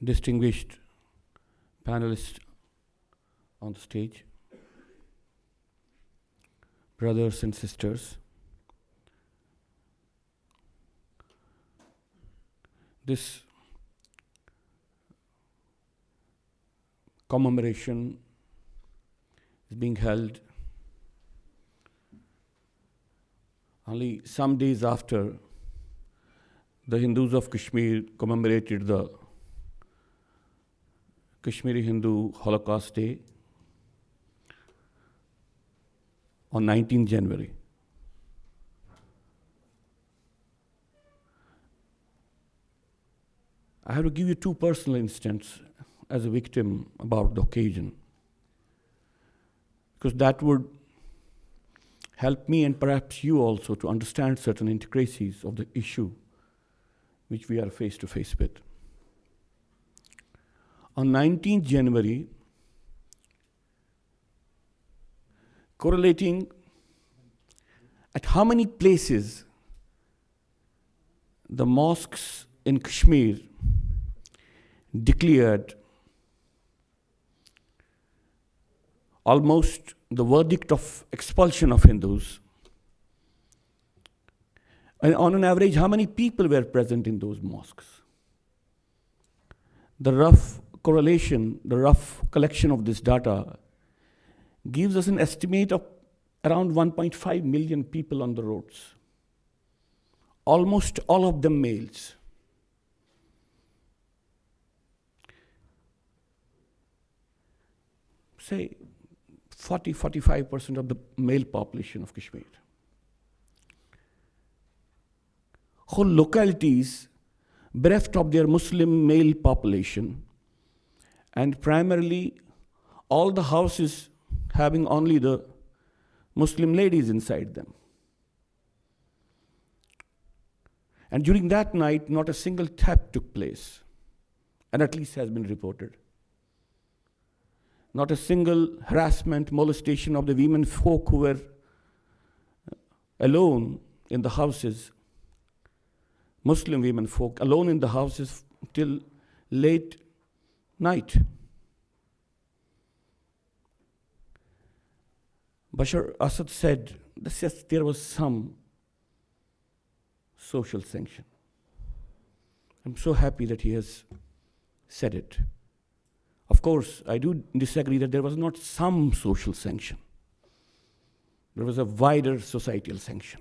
distinguished panelists on the stage, brothers and sisters. This commemoration is being held only some days after the Hindus of Kashmir commemorated the Kashmiri Hindu Holocaust Day on 19 January. I have to give you two personal instances as a victim about the occasion, because that would help me and perhaps you also to understand certain intricacies of the issue which we are face to face with. On 19 January, correlating at how many places the mosques in Kashmir declared almost the verdict of expulsion of Hindus. And on an average, how many people were present in those mosques? The rough correlation, the rough collection of this data gives us an estimate of around 1.5 million people on the roads, almost all of them males. Say 40-45% of the male population of Kashmir. Whole localities bereft of their Muslim male population, and primarily all the houses having only the Muslim ladies inside them. And during that night, not a single theft took place, and at least has been reported. Not a single harassment, molestation of the women folk who were alone in the houses, Muslim women folk alone in the houses till late night. Bashar Assad said there was some social sanction. I'm so happy that he has said it. Of course, I do disagree that there was not some social sanction. There was a wider societal sanction.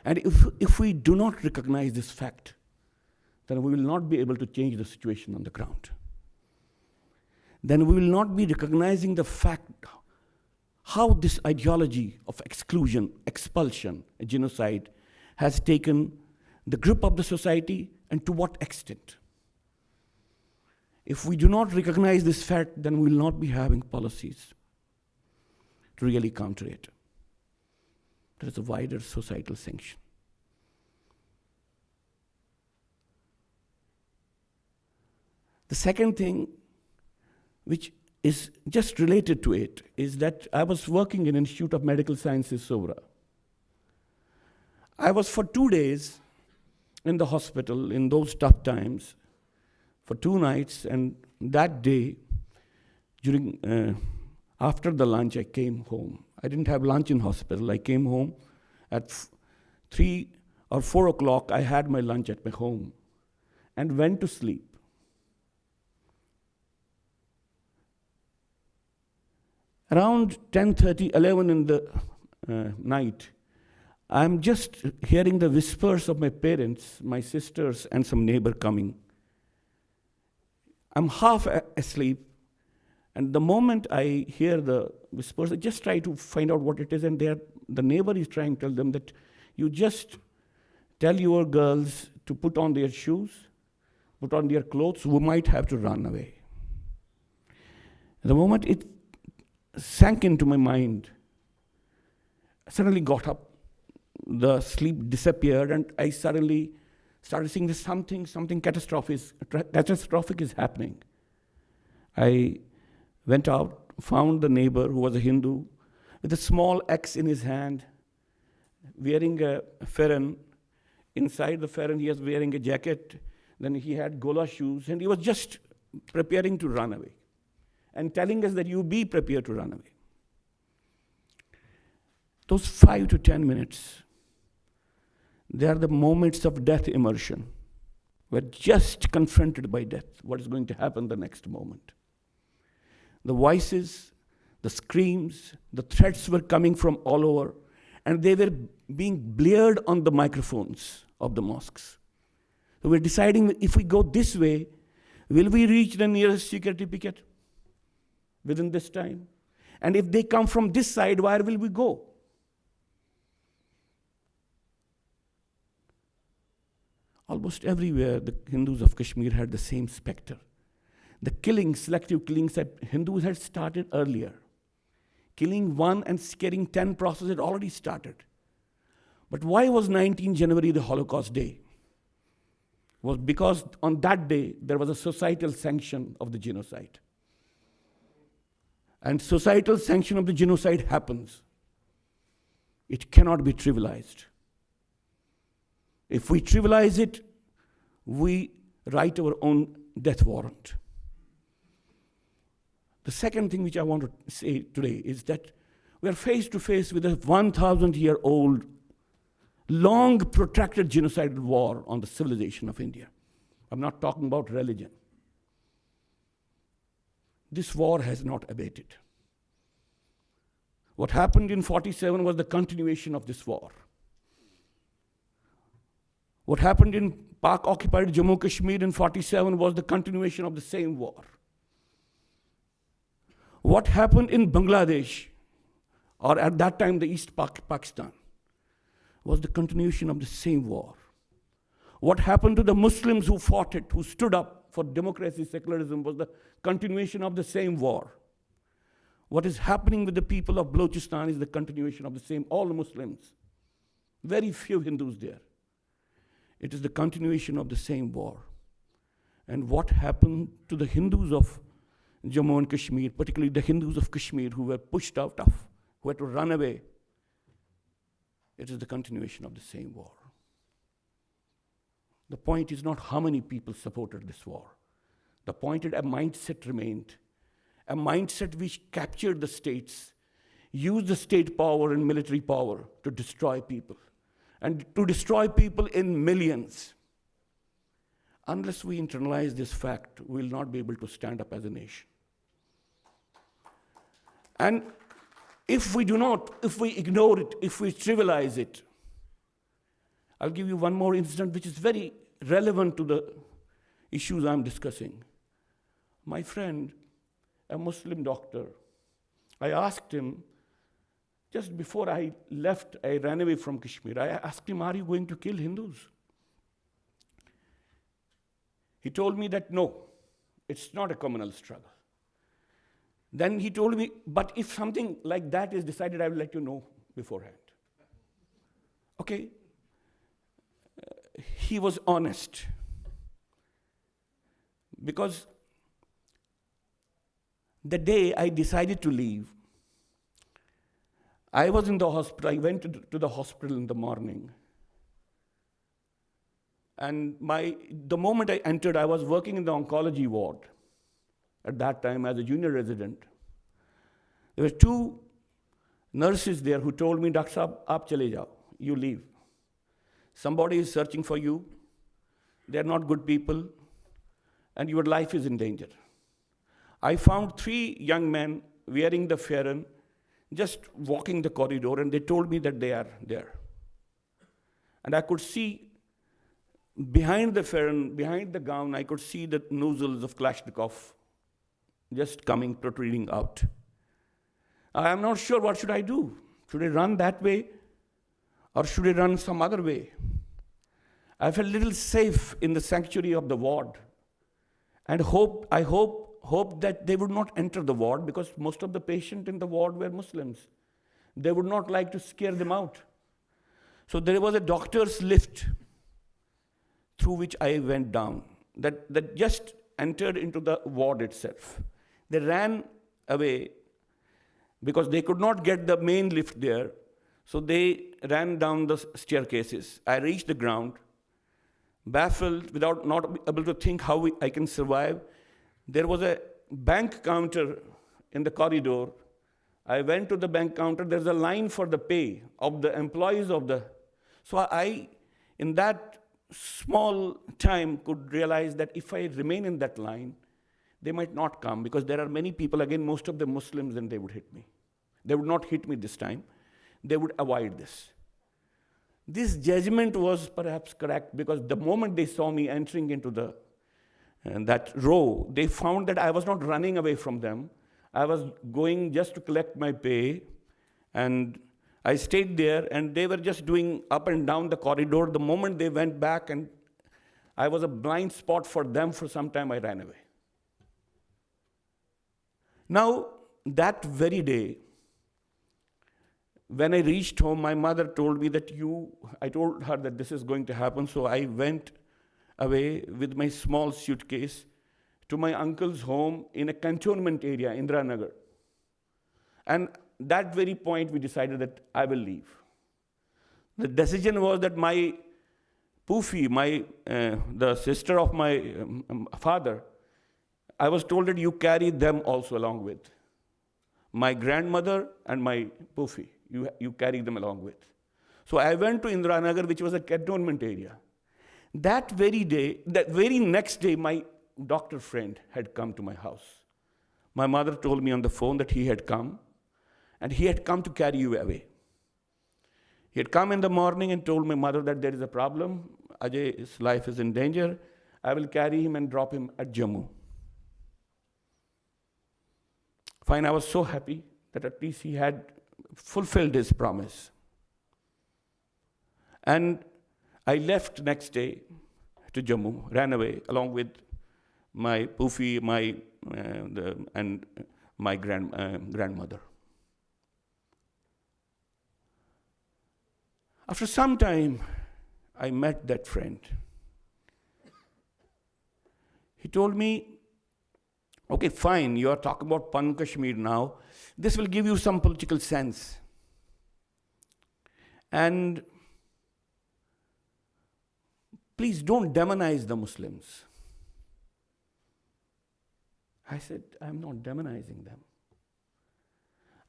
And if we do not recognize this fact, then we will not be able to change the situation on the ground. Then we will not be recognizing the fact how this ideology of exclusion, expulsion, genocide has taken the grip of the society and to what extent. If we do not recognize this fact, then we will not be having policies to really counter it. There is a wider societal sanction. The second thing, which is just related to it, is that I was working in Institute of Medical Sciences, Sobra. I was for 2 days in the hospital in those tough times, for 2 nights, and that day, after the lunch, I came home. I didn't have lunch in hospital. I came home at 3 or 4 o'clock. I had my lunch at my home and went to sleep. Around 10:30, 11 in the night, I'm just hearing the whispers of my parents, my sisters, and some neighbor coming. I'm half asleep, and the moment I hear the whispers, I just try to find out what it is, and the neighbor is trying to tell them that you just tell your girls to put on their shoes, put on their clothes, we might have to run away. The moment it sank into my mind, I suddenly got up, the sleep disappeared, and I suddenly started seeing that something catastrophic is happening. I went out, found the neighbor who was a Hindu with a small axe in his hand, wearing a farran. Inside the farran, he was wearing a jacket. Then he had gola shoes, and he was just preparing to run away and telling us that you be prepared to run away. Those 5 to 10 minutes, they are the moments of death immersion. We're just confronted by death, what is going to happen the next moment. The voices, the screams, the threats were coming from all over, and they were being blared on the microphones of the mosques. So we're deciding, if we go this way, will we reach the nearest security picket within this time? And if they come from this side, where will we go? Almost everywhere, the Hindus of Kashmir had the same specter. The killings, selective killings that Hindus had started earlier. Killing one and scaring 10 process had already started. But why was 19 January the Holocaust Day? It was because on that day, there was a societal sanction of the genocide. And societal sanction of the genocide happens. It cannot be trivialized. If we trivialize it, we write our own death warrant. The second thing which I want to say today is that we are face to face with a 1,000-year-old, long protracted genocidal war on the civilization of India. I'm not talking about religion. This war has not abated. What happened in 47 was the continuation of this war. What happened in Pak-occupied Jammu Kashmir in 47 was the continuation of the same war. What happened in Bangladesh, or at that time the East Pakistan, was the continuation of the same war. What happened to the Muslims who fought it, who stood up for democracy, secularism, was the continuation of the same war. What is happening with the people of Balochistan is the continuation of the same, all Muslims. Very few Hindus there. It is the continuation of the same war. And what happened to the Hindus of Jammu and Kashmir, particularly the Hindus of Kashmir who were pushed out of, who had to run away, it is the continuation of the same war. The point is not how many people supported this war. The point is a mindset remained, a mindset which captured the states, used the state power and military power to destroy people, and to destroy people in millions. Unless we internalize this fact, we will not be able to stand up as a nation. And if we do not, if we ignore it, if we trivialize it, I'll give you one more incident which is very relevant to the issues I'm discussing. My friend, a Muslim doctor, I asked him, just before I left, I ran away from Kashmir. I asked him, are you going to kill Hindus? He told me that no, it's not a communal struggle. Then he told me, but if something like that is decided, I will let you know beforehand. Okay. He was honest. Because the day I decided to leave, I was in the hospital. I went to the hospital in the morning. And the moment I entered, I was working in the oncology ward at that time as a junior resident. There were two nurses there who told me, Dr. Saab, aap chale jao, you leave. Somebody is searching for you. They're not good people, and your life is in danger. I found 3 young men wearing the Farron, just walking the corridor, and they told me that they are there. And I could see behind the Farron, behind the gown, I could see the nozzles of Kalashnikov just coming, protruding out. I am not sure what should I do. Should I run that way, or should I run some other way? I felt a little safe in the sanctuary of the ward, and I hope that they would not enter the ward, because most of the patients in the ward were Muslims. They would not like to scare them out. So there was a doctor's lift through which I went down, that just entered into the ward itself. They ran away because they could not get the main lift there, so they ran down the staircases. I reached the ground. baffled, without not able to think how I can survive. There was a bank counter in the corridor. I went to the bank counter. There's a line for the pay of the employees of the. So I, in that small time, could realize that if I remain in that line, they might not come, because there are many people, again, most of them Muslims, and they would hit me. They would not hit me this time. They would avoid this. This judgment was perhaps correct, because the moment they saw me entering into that row, they found that I was not running away from them. I was going just to collect my pay, and I stayed there, and they were just doing up and down the corridor. The moment they went back, and I was a blind spot for them for some time, I ran away. Now, that very day, when I reached home, my mother told me that I told her that this is going to happen, so I went away with my small suitcase to my uncle's home in a cantonment area, Indira Nagar. And that very point, we decided that I will leave. The decision was that my Pufi, the sister of my father, I was told that you carry them also along with. My grandmother and my Pufi, you carry them along with. So I went to Indira Nagar, which was a cantonment area. That very next day, my doctor friend had come to my house. My mother told me on the phone that he had come, and he had come to carry you away. He had come in the morning and told my mother that there is a problem. Ajay's life is in danger. I will carry him and drop him at Jammu. Fine, I was so happy that at least he had fulfilled his promise. And I left next day to Jammu, ran away along with my Pufi, and my grandmother. After some time, I met that friend. He told me, okay, fine, you are talking about Pan Kashmir now. This will give you some political sense. And please don't demonize the Muslims. I said, I'm not demonizing them.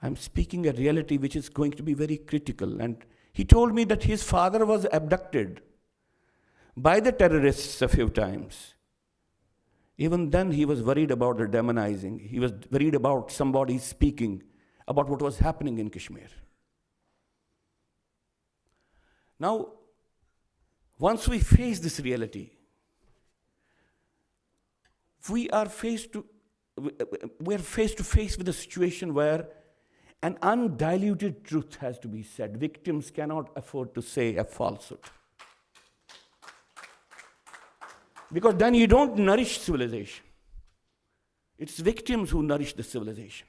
I'm speaking a reality which is going to be very critical. And he told me that his father was abducted by the terrorists a few times. Even then, he was worried about the demonizing. He was worried about somebody speaking about what was happening in Kashmir. Now, once we face this reality, we are face to face with a situation where an undiluted truth has to be said. Victims cannot afford to say a falsehood. Because then you don't nourish civilization. It's victims who nourish the civilization.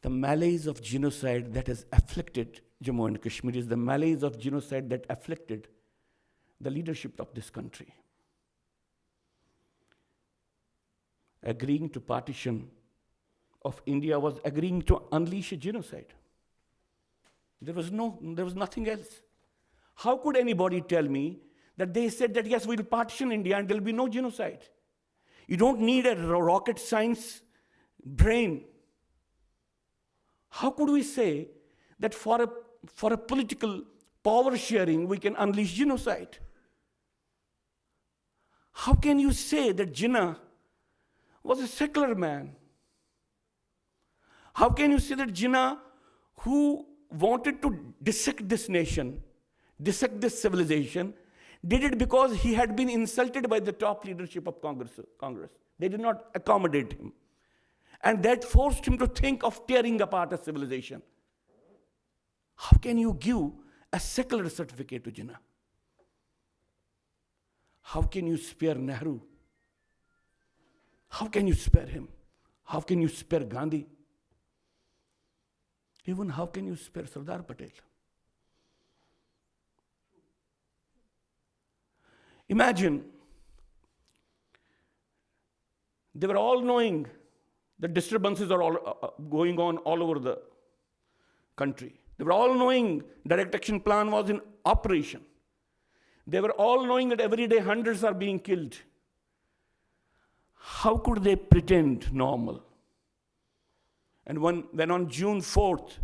The malaise of genocide that has afflicted Jammu and Kashmir is the malaise of genocide that afflicted the leadership of this country. Agreeing to partition of India was agreeing to unleash a genocide. There was nothing else. How could anybody tell me that they said that, yes, we'll partition India and there'll be no genocide? You don't need a rocket science brain. How could we say that for a political power sharing, we can unleash genocide? How can you say that Jinnah was a secular man? How can you say that Jinnah, who wanted to dissect this nation, dissect this civilization, did it because he had been insulted by the top leadership of Congress? They did not accommodate him. And that forced him to think of tearing apart a civilization. How can you give a secular certificate to Jinnah? How can you spare Nehru? How can you spare him? How can you spare Gandhi? Even how can you spare Sardar Patel? Imagine, they were all knowing the disturbances are all going on all over the country. They were all knowing direct action plan was in operation. They were all knowing that every day hundreds are being killed. How could they pretend normal? And when on June 4th,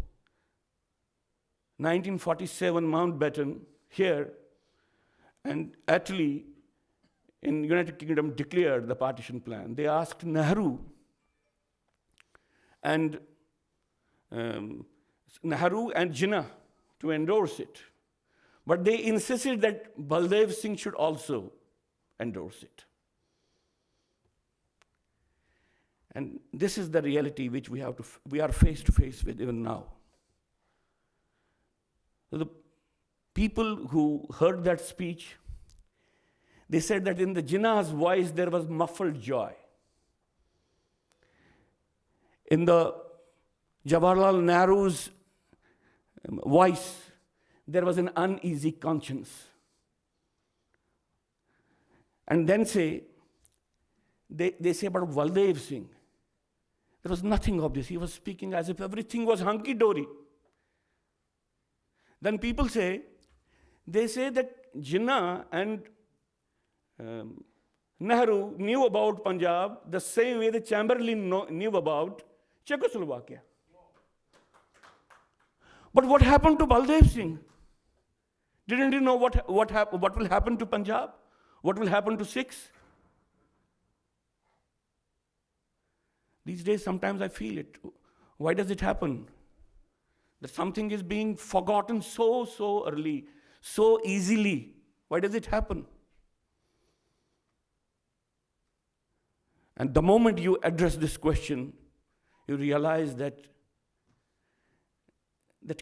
1947, Mountbatten here and Attlee in United Kingdom declared the partition plan, they asked Nehru and Jinnah to endorse it. But they insisted that Baldev Singh should also endorse it. And this is the reality which we are face to face with even now. So the people who heard that speech, they said that in the Jinnah's voice there was muffled joy. In the Jawaharlal Nehru's voice, there was an uneasy conscience. And then they say about Baldev Singh, there was nothing of this. He was speaking as if everything was hunky-dory. Then people say that Jinnah and Nehru knew about Punjab the same way the Chamberlain knew about Czechoslovakia. But what happened to Baldev Singh? Didn't you know what will happen to Punjab? What will happen to Sikhs? These days, sometimes I feel it. Why does it happen? That something is being forgotten so early, so easily. Why does it happen? And the moment you address this question, you realize that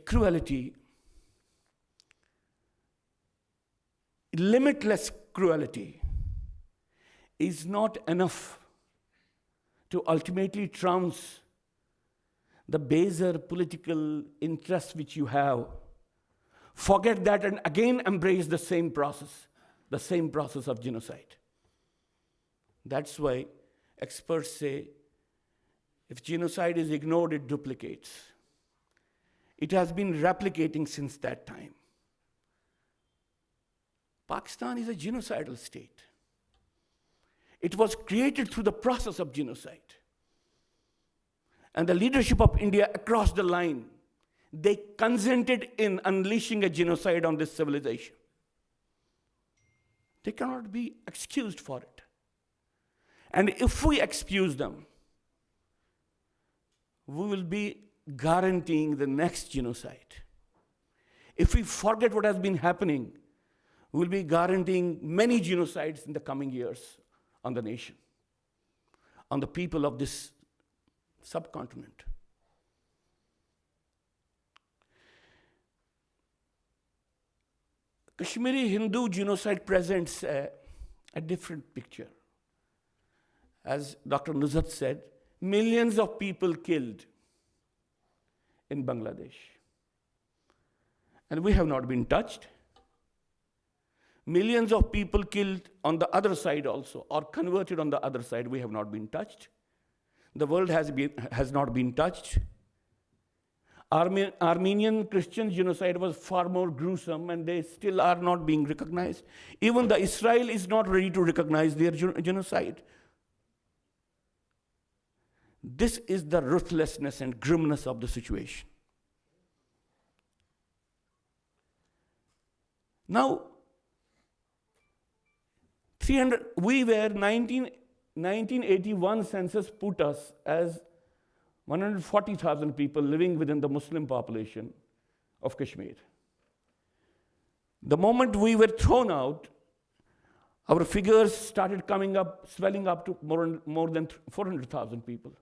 cruelty, limitless cruelty, is not enough to ultimately trounce the baser political interests which you have. Forget that and again embrace the same process of genocide. That's why experts say if genocide is ignored, it duplicates. It has been replicating since that time. Pakistan is a genocidal state. It was created through the process of genocide. And the leadership of India across the line, they consented in unleashing a genocide on this civilization. They cannot be excused for it. And if we excuse them, we will be guaranteeing the next genocide. If we forget what has been happening, we will be guaranteeing many genocides in the coming years on the nation, on the people of this subcontinent. Kashmiri Hindu genocide presents a different picture. As Dr. Nusrat said, millions of people killed in Bangladesh. And we have not been touched. Millions of people killed on the other side also, or converted on the other side, we have not been touched. The world has not been touched. Armenian Christian genocide was far more gruesome, and they still are not being recognized. Even the Israel is not ready to recognize their genocide. This is the ruthlessness and grimness of the situation. Now, 1981 census put us as 140,000 people living within the Muslim population of Kashmir. The moment we were thrown out, our figures started coming up, swelling up to more than 400,000 people.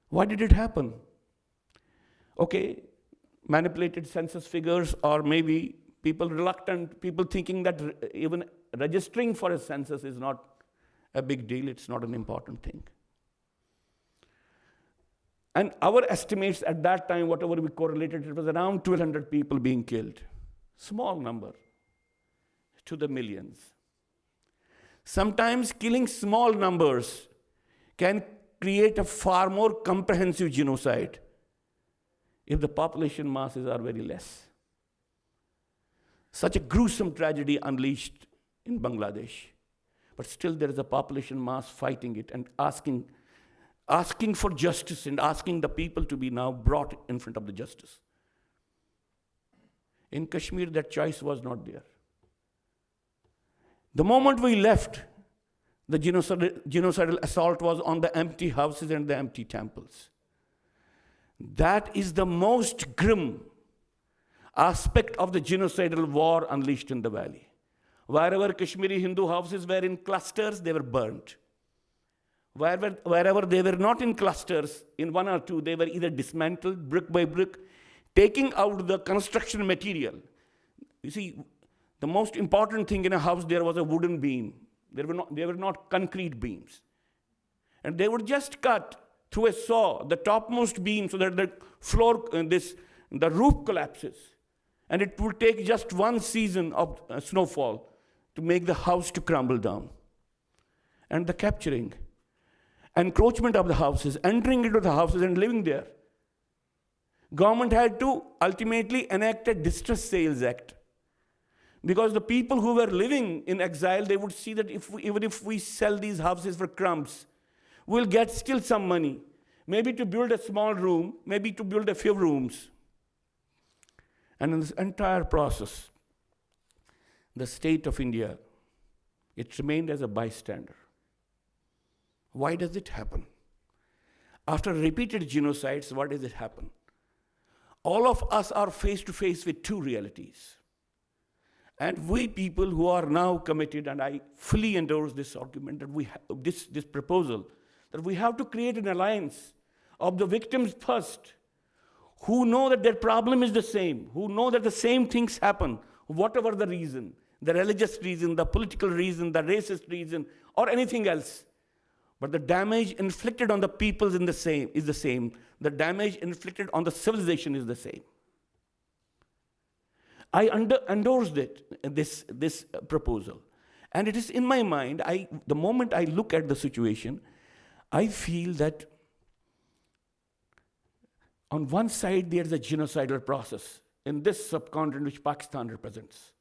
Why did it happen? Okay, manipulated census figures, or maybe people reluctant, people thinking that even registering for a census is not a big deal, it's not an important thing. And our estimates at that time, whatever we correlated, it was around 1,200 people being killed. Small number to the millions. Sometimes killing small numbers can create a far more comprehensive genocide if the population masses are very less. Such a gruesome tragedy unleashed in Bangladesh. But still there is a population mass fighting it and asking for justice and asking the people to be now brought in front of the justice. In Kashmir, that choice was not there. The moment we left, the genocidal assault was on the empty houses and the empty temples. That is the most grim aspect of the genocidal war unleashed in the valley. Wherever Kashmiri Hindu houses were in clusters, they were burnt. Wherever they were not in clusters, in one or two, they were either dismantled brick by brick, taking out the construction material. You see, the most important thing in a house, there was a wooden beam. They were not concrete beams. And they would just cut through a saw the topmost beam so that the floor, the roof collapses. And it would take just one season of snowfall to make the house to crumble down. And the capturing, encroachment of the houses, entering into the houses and living there. Government had to ultimately enact a Distress Sales Act. Because the people who were living in exile, they would see that even if we sell these houses for crumbs, we'll get still some money. Maybe to build a small room, maybe to build a few rooms. And in this entire process, the state of India, it remained as a bystander. Why does it happen? After repeated genocides, what does it happen? All of us are face to face with two realities. And we people who are now committed, and I fully endorse this argument, that this proposal, that we have to create an alliance of the victims first, who know that their problem is the same, who know that the same things happen, whatever the reason, the religious reason, the political reason, the racist reason, or anything else. But the damage inflicted on the people is the same. The damage inflicted on the civilization is the same. I endorsed this proposal. And it is in my mind, the moment I look at the situation, I feel that on one side, there's a genocidal process in this subcontinent which Pakistan represents.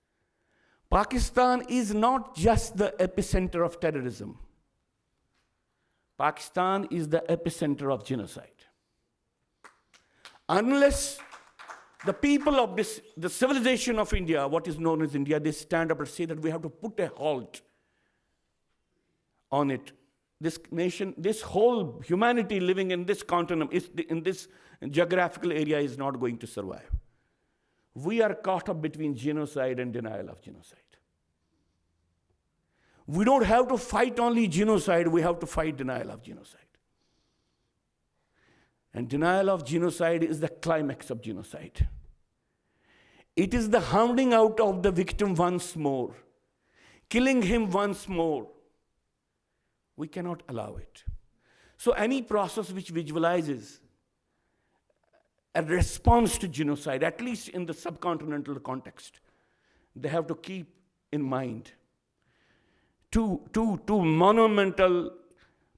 Pakistan is not just the epicenter of terrorism. Pakistan is the epicenter of genocide. Unless the people of the civilization of India, what is known as India, they stand up and say that we have to put a halt on it. This nation, this whole humanity living in this continent, in this geographical area is not going to survive. We are caught up between genocide and denial of genocide. We don't have to fight only genocide, we have to fight denial of genocide. And denial of genocide is the climax of genocide. It is the hounding out of the victim once more, killing him once more. We cannot allow it. So any process which visualizes a response to genocide, at least in the subcontinental context, they have to keep in mind two monumental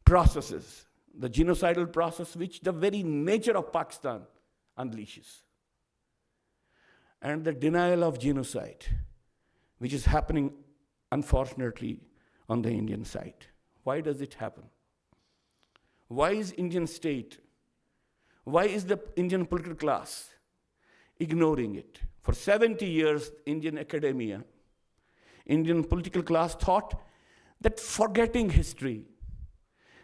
processes. The genocidal process, which the very nature of Pakistan unleashes. And the denial of genocide, which is happening, unfortunately, on the Indian side. Why does it happen? Why is Indian state, why is the Indian political class ignoring it? For 70 years, Indian academia, Indian political class thought that forgetting history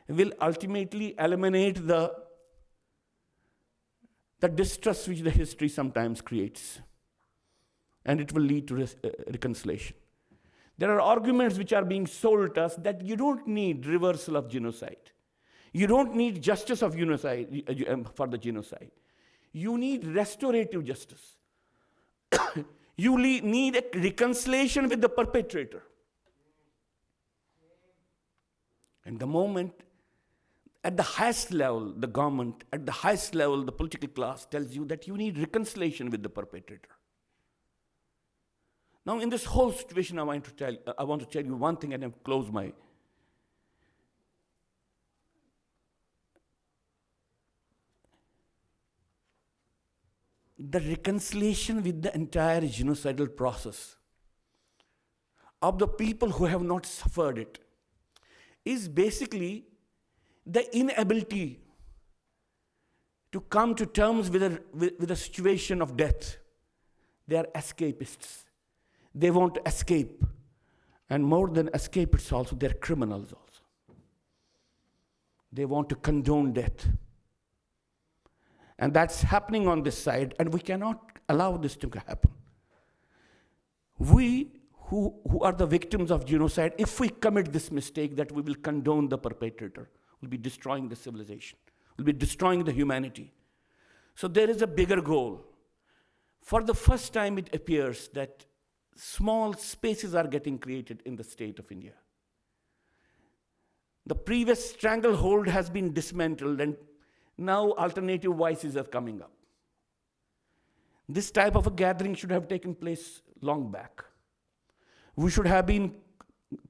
will ultimately eliminate the distrust which the history sometimes creates. And it will lead to reconciliation. There are arguments which are being sold to us that you don't need reversal of genocide. You don't need justice of genocide for the genocide. You need restorative justice. You need a reconciliation with the perpetrator. And the moment, at the highest level, the government, at the highest level, the political class tells you that you need reconciliation with the perpetrator. Now, in this whole situation, I want to tell you one thing, and I'll close my. the reconciliation with the entire genocidal process of the people who have not suffered it is basically the inability to come to terms with a situation of death. They are escapists. They want to escape. And more than escapists also, they're criminals also. They want to condone death. And that's happening on this side, and we cannot allow this to happen. We who are the victims of genocide, if we commit this mistake that we will condone the perpetrator, we'll be destroying the civilization, we'll be destroying the humanity. So there is a bigger goal. For the first time, it appears that small spaces are getting created in the state of India. The previous stranglehold has been dismantled, and now alternative voices are coming up. This type of a gathering should have taken place long back. We should have been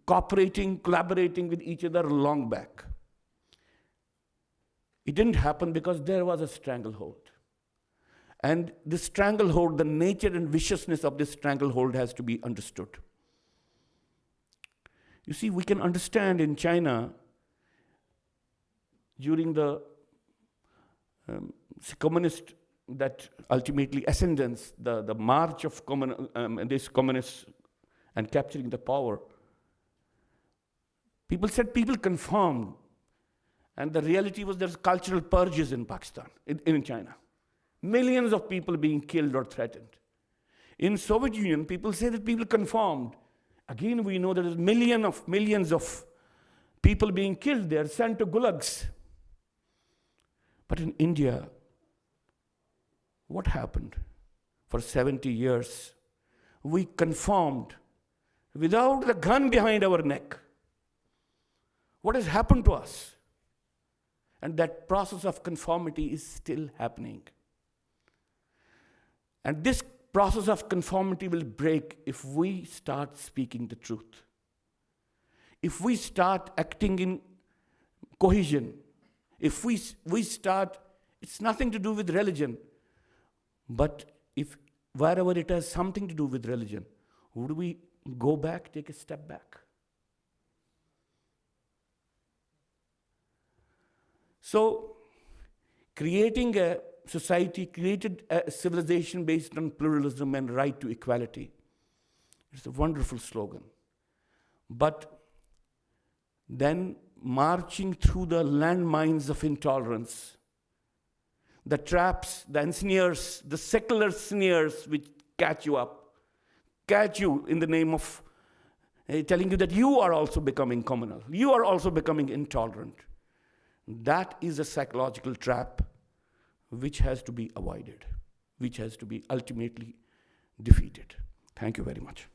cooperating, collaborating with each other long back. It didn't happen because there was a stranglehold. And this stranglehold, the nature and viciousness of this stranglehold has to be understood. You see, we can understand in China, during the communist, that ultimately ascendance, the march of these communists and capturing the power, people said people conformed. And the reality was there's cultural purges in Pakistan, in China. Millions of people being killed or threatened. In Soviet Union, people say that people conformed. Again, we know there is millions of people being killed. They are sent to gulags. But in India, what happened? For 70 years, we conformed without the gun behind our neck. What has happened to us? And that process of conformity is still happening. And this process of conformity will break if we start speaking the truth. If we start acting in cohesion, if we start, it's nothing to do with religion, but if wherever it has something to do with religion, would we go back, take a step back? So, creating a society, created a civilization based on pluralism and right to equality. It's a wonderful slogan. But then marching through the landmines of intolerance, the traps, the ensnares, the secular snares which catch you in the name of telling you that you are also becoming communal, you are also becoming intolerant. That is a psychological trap which has to be avoided, which has to be ultimately defeated. Thank you very much.